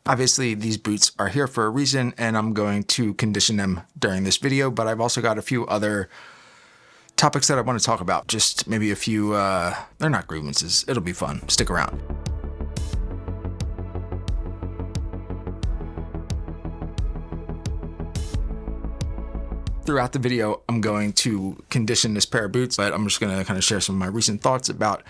Obviously, these boots are here for a reason, and I'm going to condition them during this video, but I've also got a few other topics that I want to talk about. Just maybe a few, they're not grievances. It'll be fun. Stick around. Throughout the video, I'm going to condition this pair of boots, but I'm just going to kind of share some of my recent thoughts about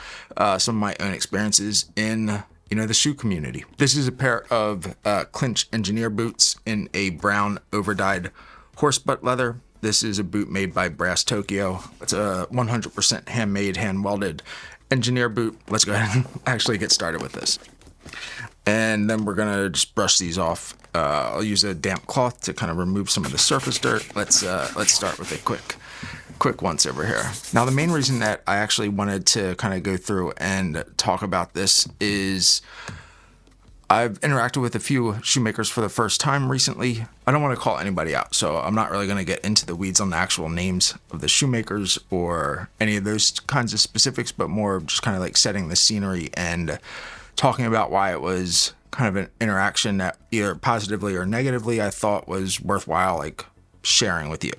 some of my own experiences in the shoe community. This is a pair of clinch engineer boots in a brown overdyed horse butt leather. This is a boot made by Brass Tokyo. It's a 100% handmade, hand welded engineer boot. Let's go ahead and actually get started with this. And then we're gonna just brush these off. I'll use a damp cloth to kind of remove some of the surface dirt. Let's start with a quick once over here. Now, the main reason that I actually wanted to kind of go through and talk about this is I've interacted with a few shoemakers for the first time recently. I don't want to call anybody out, so I'm not really going to get into the weeds on the actual names of the shoemakers or any of those kinds of specifics, but more just kind of like setting the scenery and talking about why it was kind of an interaction that either positively or negatively I thought was worthwhile like sharing with you.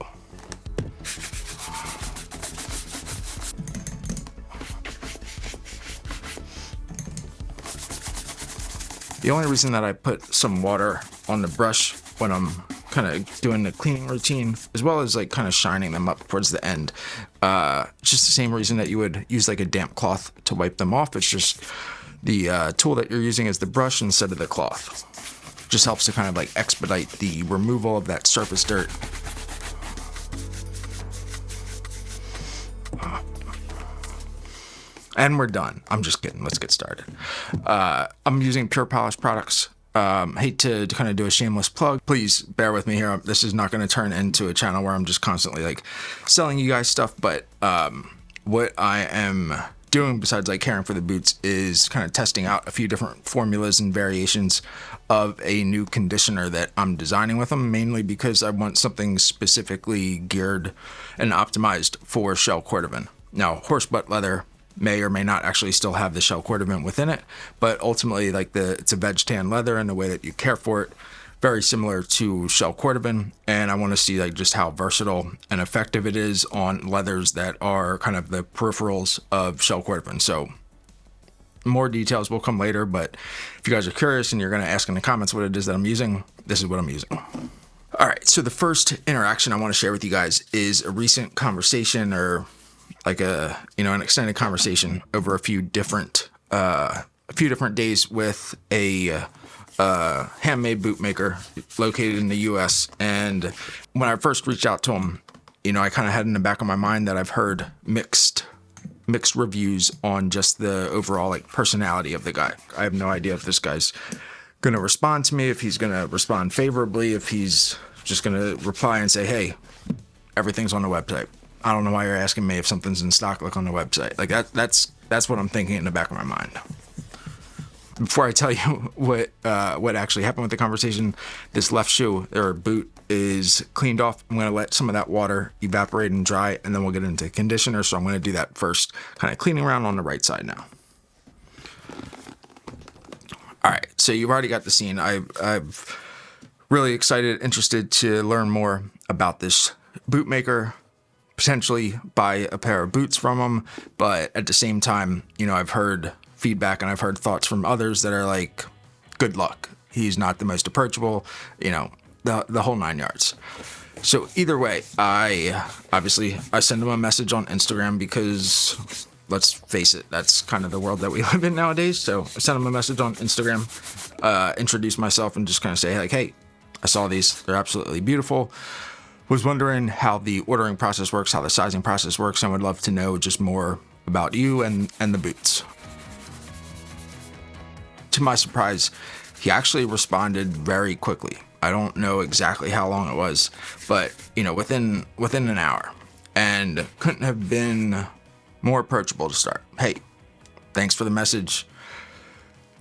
The only reason that I put some water on the brush when I'm kind of doing the cleaning routine, as well as like kind of shining them up towards the end, just the same reason that you would use like a damp cloth to wipe them off. It's just the tool that you're using is the brush instead of the cloth. Just helps to kind of like expedite the removal of that surface dirt. And we're done. I'm just kidding. Let's get started. I'm using Pure Polish products. Hate to kind of do a shameless plug. Please bear with me here. This is not going to turn into a channel where I'm just constantly like selling you guys stuff. But what I am doing besides like caring for the boots is kind of testing out a few different formulas and variations of a new conditioner that I'm designing with them, mainly because I want something specifically geared and optimized for shell cordovan. Now, horse butt leather may or may not actually still have the shell cordovan within it, but ultimately like it's a veg tan leather, and the way that you care for it very similar to shell cordovan, and I want to see like just how versatile and effective it is on leathers that are kind of the peripherals of shell cordovan. So more details will come later, but if you guys are curious and you're going to ask in the comments what it is that I'm using, this is what I'm using. All right, so the first interaction I want to share with you guys is a recent conversation, or like an extended conversation over a few different days with a handmade bootmaker located in the US. And when I first reached out to him, I kind of had in the back of my mind that I've heard mixed reviews on just the overall like personality of the guy. I have no idea if this guy's going to respond to me, if he's going to respond favorably, if he's just going to reply and say, hey, everything's on the website. I don't know why you're asking me if something's in stock, look on the website. Like that's what I'm thinking in the back of my mind. Before I tell you what actually happened with the conversation, this left shoe or boot is cleaned off. I'm going to let some of that water evaporate and dry, and then we'll get into conditioner. So I'm going to do that first, kind of cleaning around on the right side now. All right, so you've already got the scene. I'm really excited, interested to learn more about this bootmaker, potentially buy a pair of boots from them, but at the same time, I've heard feedback and I've heard thoughts from others that are like, good luck. He's not the most approachable, the whole 9 yards. So either way, I send him a message on Instagram because let's face it, that's kind of the world that we live in nowadays. So I sent him a message on Instagram, introduce myself and just kind of say like, hey, I saw these. They're absolutely beautiful. Was wondering how the ordering process works, how the sizing process works, and would love to know just more about you and the boots. To my surprise, he actually responded very quickly. I don't know exactly how long it was, but within an hour, and couldn't have been more approachable to start. Hey, thanks for the message.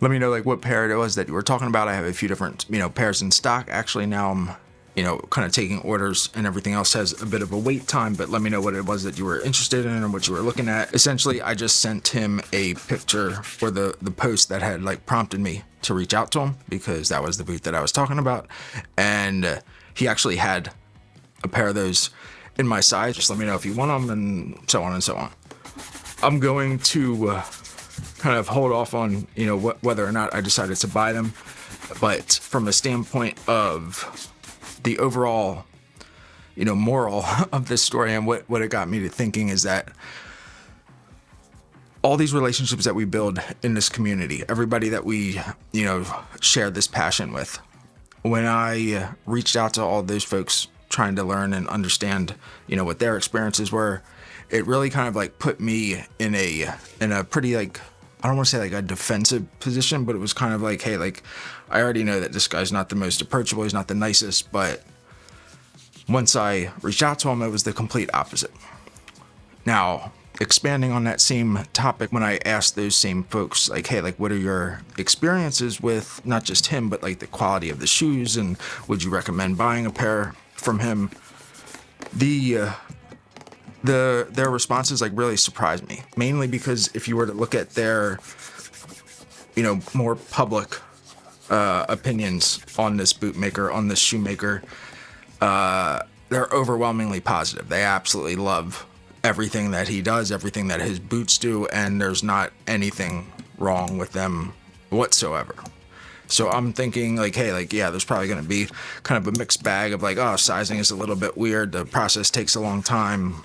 Let me know like what pair it was that you were talking about. I have a few different pairs in stock. Actually, now I'm you know, kind of taking orders and everything else has a bit of a wait time, but let me know what it was that you were interested in and what you were looking at. Essentially, I just sent him a picture for the post that had like prompted me to reach out to him, because that was the boot that I was talking about. And he actually had a pair of those in my size. Just let me know if you want them, and so on and so on. I'm going to kind of hold off on, you know, whether or not I decided to buy them. But from a standpoint of the overall, you know, moral of this story and what it got me to thinking is that all these relationships that we build in this community, everybody that we, you know, share this passion with, when I reached out to all those folks trying to learn and understand, you know, what their experiences were, it really kind of like put me in a pretty, like, I don't want to say like a defensive position, but it was kind of like, hey, like, I already know that this guy's not the most approachable, he's not the nicest, but once I reached out to him, it was the complete opposite. Now, expanding on that same topic, when I asked those same folks, like, hey, like, what are your experiences with not just him, but like the quality of the shoes, and would you recommend buying a pair from him? Their responses like really surprised me, mainly because if you were to look at their, you know, more public opinions on this bootmaker, on this shoemaker, they're overwhelmingly positive. They absolutely love everything that he does, everything that his boots do, and there's not anything wrong with them whatsoever. So I'm thinking like, hey, like, yeah, there's probably going to be kind of a mixed bag of like, oh, sizing is a little bit weird, the process takes a long time,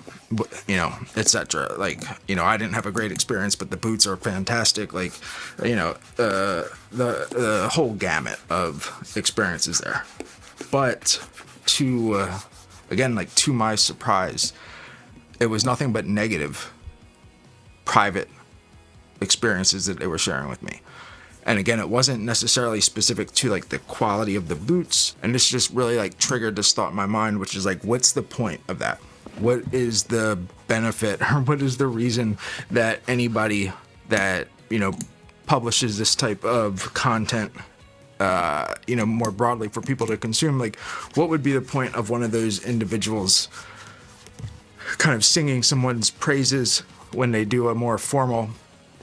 you know, etc. Like, you know, I didn't have a great experience, but the boots are fantastic. Like, you know, the whole gamut of experiences there. But to, again, like, to my surprise, it was nothing but negative private experiences that they were sharing with me. And again, it wasn't necessarily specific to like the quality of the boots. And this just really like triggered this thought in my mind, which is like, what's the point of that? What is the benefit, or what is the reason that anybody that, you know, publishes this type of content, you know, more broadly for people to consume? Like, what would be the point of one of those individuals kind of singing someone's praises when they do a more formal,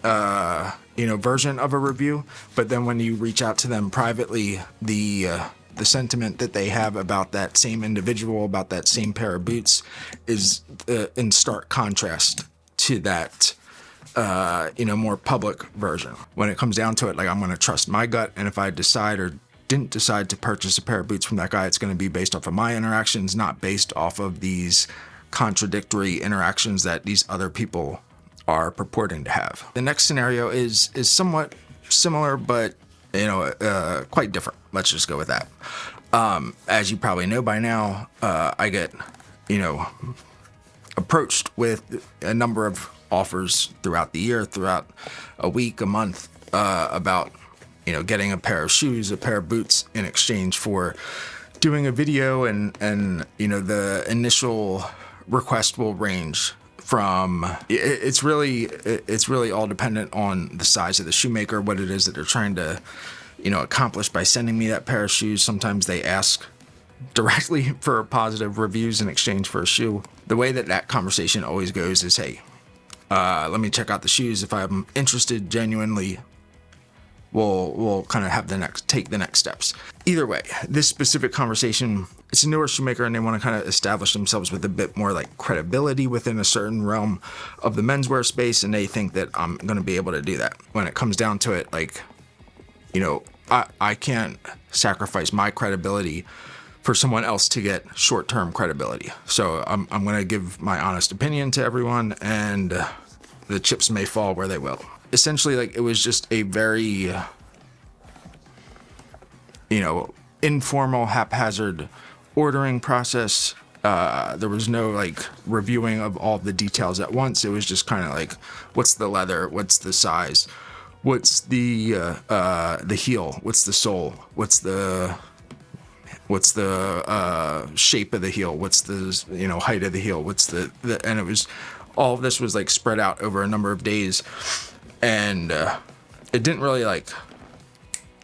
you know, version of a review, but then when you reach out to them privately, the sentiment that they have about that same individual, about that same pair of boots, is in stark contrast to that, you know, more public version. When it comes down to it, like, I'm going to trust my gut, and if I decide or didn't decide to purchase a pair of boots from that guy, it's going to be based off of my interactions, not based off of these contradictory interactions that these other people are purporting to have. The next scenario is somewhat similar, but, you know, quite different. Let's just go with that. As you probably know by now, I get, you know, approached with a number of offers throughout the year, throughout a week, a month, about, you know, getting a pair of shoes, a pair of boots in exchange for doing a video, and you know, the initial request will range from, it's really all dependent on the size of the shoemaker, what it is that they're trying to, you know, accomplish by sending me that pair of shoes. Sometimes they ask directly for positive reviews in exchange for a shoe. The way that conversation always goes is, hey, let me check out the shoes. If I'm interested genuinely, we'll kind of have take the next steps. Either way, this specific conversation, it's a newer shoemaker and they want to kind of establish themselves with a bit more like credibility within a certain realm of the menswear space, and they think that I'm going to be able to do that. When it comes down to it, like, you know, I can't sacrifice my credibility for someone else to get short-term credibility. So I'm going to give my honest opinion to everyone, and the chips may fall where they will. Essentially, like, it was just a very, you know, informal, haphazard ordering process. There was no like reviewing of all the details at once. It was just kind of like, what's the leather? What's the size? What's the heel? What's the sole? What's the shape of the heel? What's the, you know, height of the heel? What's the and it was, all of this was like spread out over a number of days, and it didn't really like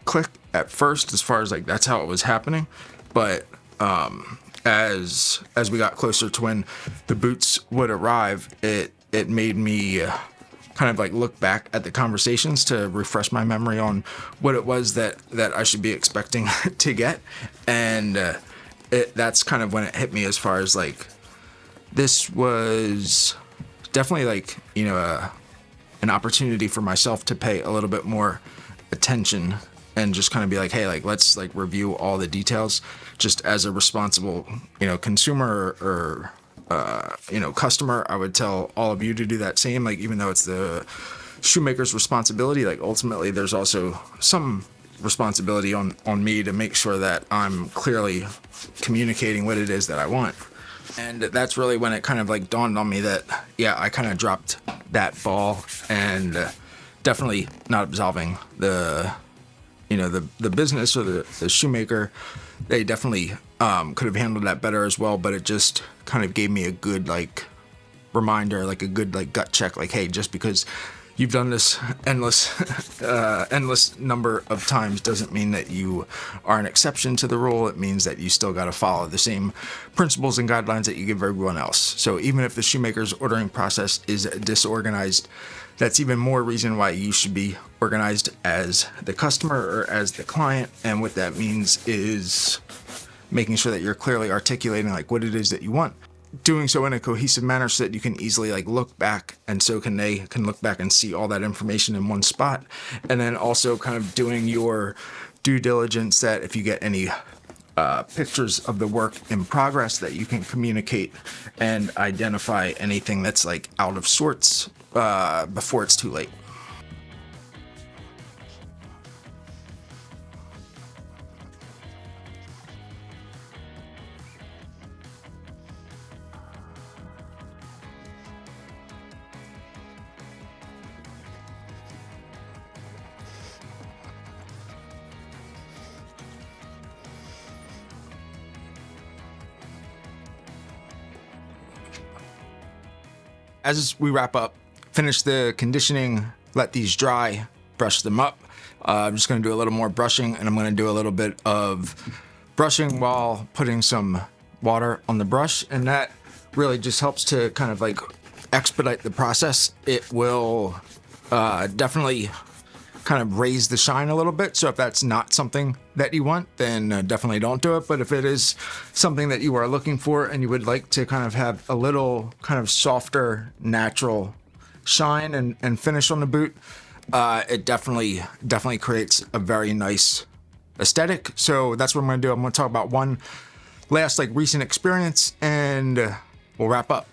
click at first as far as like that's how it was happening. But as we got closer to when the boots would arrive, it made me kind of like look back at the conversations to refresh my memory on what it was that I should be expecting to get. And that's kind of when it hit me, as far as like, this was definitely like, you know, an opportunity for myself to pay a little bit more attention and just kind of be like, hey, like, let's like review all the details, just as a responsible, you know, consumer or you know, customer. I would tell all of you to do that same. Like, even though it's the shoemaker's responsibility, like ultimately there's also some responsibility on me to make sure that I'm clearly communicating what it is that I want. And that's really when it kind of like dawned on me that, yeah, I kind of dropped that ball, and definitely not absolving the, you know, the business or the shoemaker. They definitely could have handled that better as well, but it just kind of gave me a good like reminder, like a good like gut check, like, hey, just because you've done this endless number of times doesn't mean that you are an exception to the rule. It means that you still got to follow the same principles and guidelines that you give everyone else. So even if the shoemaker's ordering process is disorganized, that's even more reason why you should be organized as the customer or as the client. And what that means is making sure that you're clearly articulating like what it is that you want, doing so in a cohesive manner so that you can easily like look back, and so they can look back and see all that information in one spot. And then also kind of doing your due diligence that if you get any pictures of the work in progress, that you can communicate and identify anything that's like out of sorts before it's too late. As we wrap up, finish the conditioning, let these dry, brush them up. I'm just going to do a little more brushing, and I'm going to do a little bit of brushing while putting some water on the brush, and that really just helps to kind of like expedite the process. It will definitely kind of raise the shine a little bit. So if that's not something that you want, then definitely don't do it. But if it is something that you are looking for and you would like to kind of have a little kind of softer, natural shine and finish on the boot, it definitely creates a very nice aesthetic. So that's what I'm going to do. I'm going to talk about one last like recent experience, and we'll wrap up.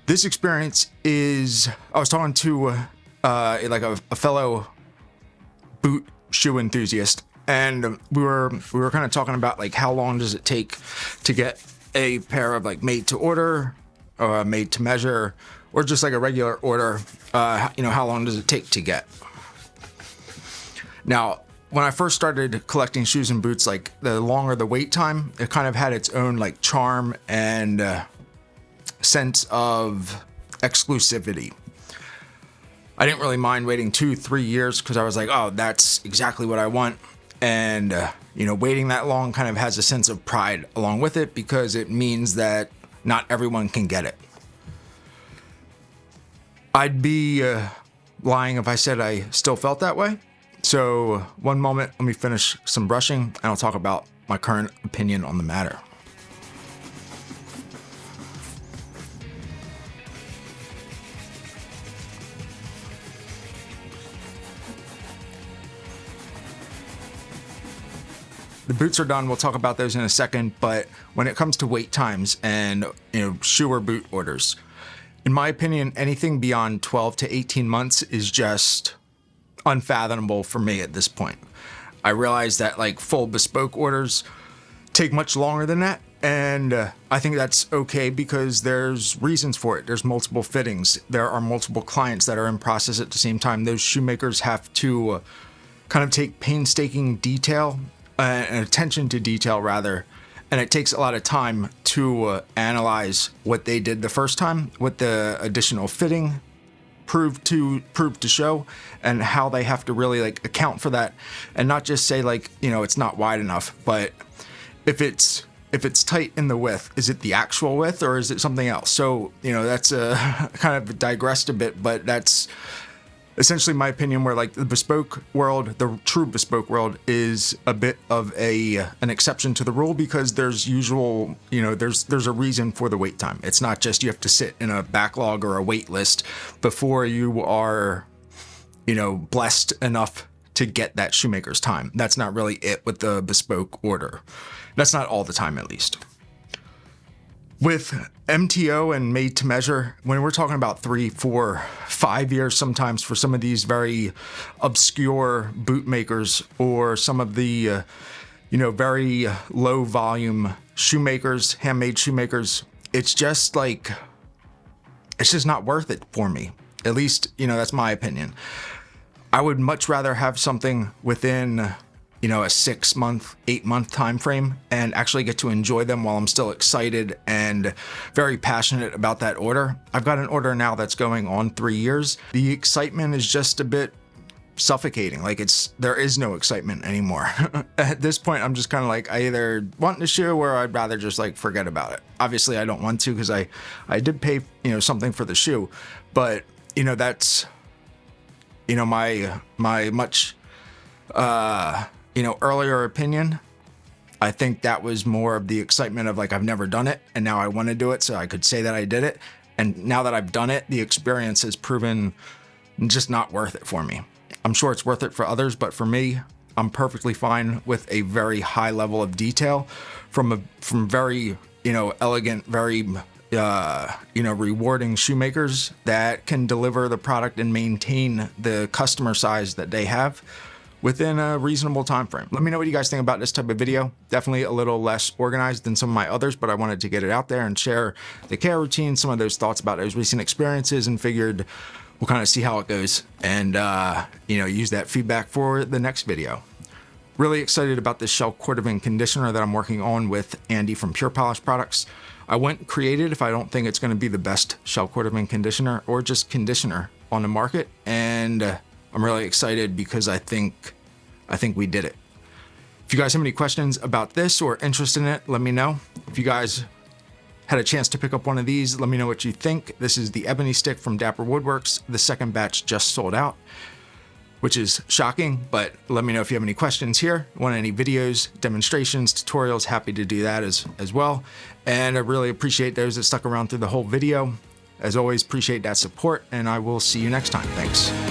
This experience is, I was talking to like a fellow boot shoe enthusiast, and we were kind of talking about like how long does it take to get a pair of like made to order or made to measure, or just like a regular order. You know, how long does it take to get? Now, when I first started collecting shoes and boots, like the longer the wait time, it kind of had its own like charm and sense of exclusivity. I didn't really mind waiting 2-3 years because I was like, oh, that's exactly what I want. And, you know, waiting that long kind of has a sense of pride along with it, because it means that not everyone can get it. I'd be lying if I said I still felt that way. So one moment, let me finish some brushing, and I'll talk about my current opinion on the matter. The boots are done. We'll talk about those in a second. But when it comes to wait times and, you know, shoe or boot orders, in my opinion, anything beyond 12 to 18 months is just unfathomable for me at this point. I realize that like full bespoke orders take much longer than that. And I think that's okay because there's reasons for it. There's multiple fittings. There are multiple clients that are in process at the same time. Those shoemakers have to kind of take painstaking detail and attention to detail rather, and it takes a lot of time to analyze what they did the first time, what the additional fitting proved to show, and how they have to really like account for that, and not just say like, you know, it's not wide enough, but if it's if it's tight in the width, is it the actual width or is it something else? So, you know, that's kind of digressed a bit, but that's essentially my opinion, where like the bespoke world, the true bespoke world, is a bit of an exception to the rule, because there's a reason for the wait time. It's not just you have to sit in a backlog or a wait list before you are, you know, blessed enough to get that shoemaker's time. That's not really it with the bespoke order. That's not all the time, at least. With MTO and made to measure, when we're talking about 3, 4, 5 years sometimes for some of these very obscure bootmakers, or some of the, very low volume shoemakers, handmade shoemakers, it's just not worth it for me. At least, that's my opinion. I would much rather have something within a 6 month, 8 month time frame and actually get to enjoy them while I'm still excited and very passionate about that order. I've got an order now that's going on 3 years. The excitement is just a bit suffocating. There is no excitement anymore. At this point, I'm just kind of like, I either want the shoe or I'd rather just forget about it. Obviously I don't want to, because I did pay, something for the shoe, but that's, my much, earlier opinion. I think that was more of the excitement of I've never done it and now I want to do it, so I could say that I did it. And now that I've done it, the experience has proven just not worth it for me. I'm sure it's worth it for others, but for me, I'm perfectly fine with a very high level of detail from very, elegant, very, rewarding shoemakers that can deliver the product and maintain the customer size that they have within a reasonable time frame. Let me know what you guys think about this type of video. Definitely a little less organized than some of my others, but I wanted to get it out there and share the care routine, some of those thoughts about those recent experiences, and figured we'll kind of see how it goes and, use that feedback for the next video. Really excited about this shell cordovan conditioner that I'm working on with Andy from Pure Polish Products. I went creative. I don't think it's going to be the best shell cordovan conditioner or just conditioner on the market, and I'm really excited because I think we did it. If you guys have any questions about this or interested in it, let me know. If you guys had a chance to pick up one of these, let me know what you think. This is the ebony stick from Dapper Woodworks. The second batch just sold out, which is shocking, but let me know if you have any questions here. Want any videos, demonstrations, tutorials, happy to do that as well. And I really appreciate those that stuck around through the whole video. As always, appreciate that support, and I will see you next time. Thanks.